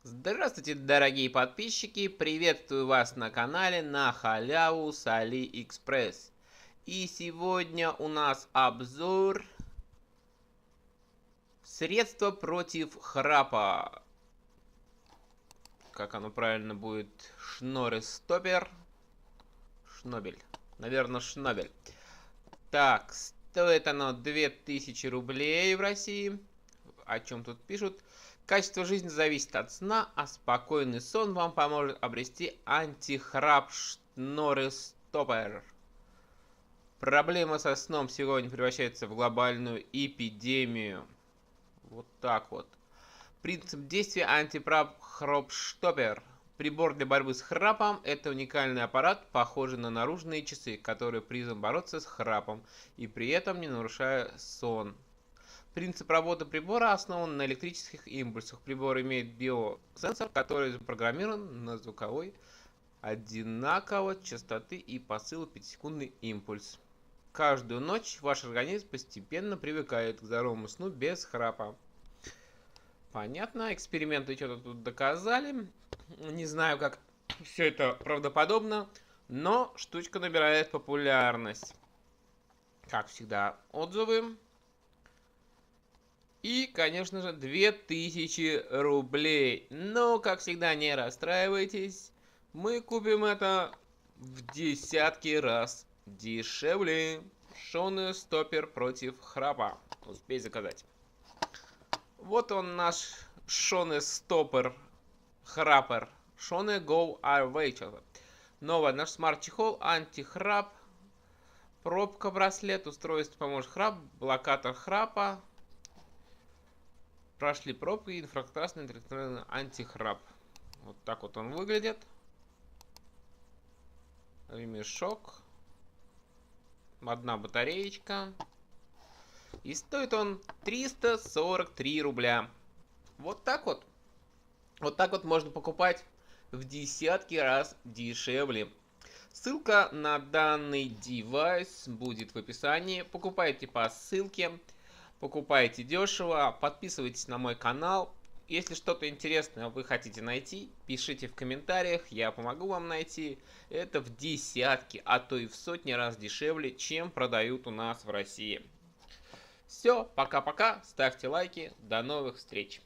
Здравствуйте, дорогие подписчики! Приветствую вас на канале на халяву с AliExpress. И сегодня у нас обзор средства против храпа. Как оно правильно будет? Шнорестопер. Шнобель. Наверное, Шнобель. Так, стоит оно 2000 рублей в России. О чем тут пишут? Качество жизни зависит от сна, а спокойный сон вам поможет обрести антихрап Шнорестопер. Проблема со сном сегодня превращается в глобальную эпидемию. Вот так вот. Принцип действия антихрап-штопер. Прибор для борьбы с храпом – это уникальный аппарат, похожий на наружные часы, который призван бороться с храпом и при этом не нарушая сон. Принцип работы прибора основан на электрических импульсах. Прибор имеет биосенсор, который запрограммирован на звуковой одинаковой частоты и посыл 5-секундный импульс. Каждую ночь ваш организм постепенно привыкает к здоровому сну без храпа. Понятно, эксперименты что-то тут доказали. Не знаю, как все это правдоподобно, но штучка набирает популярность. Как всегда, отзывы. И, конечно же, 2000 рублей. Но, как всегда, не расстраивайтесь. Мы купим это в десятки раз дешевле. Шнорестопер против храпа. Успей заказать. Вот он наш Шнорестопер храпер. Шоне Go Away. Новый наш смарт-чехол, антихрап, пробка-браслет, устройство поможет храп, блокатор храпа. Прошли пробки, инфракрасный антихрап. Вот так вот он выглядит. Ремешок. Одна батареечка. И стоит он 343 рубля. Вот так вот. Вот так вот можно покупать в десятки раз дешевле. Ссылка на данный девайс будет в описании. Покупайте по ссылке. Покупайте дешево, подписывайтесь на мой канал. Если что-то интересное вы хотите найти, пишите в комментариях, я помогу вам найти. Это в десятки, а то и в сотни раз дешевле, чем продают у нас в России. Все, пока-пока, ставьте лайки, до новых встреч.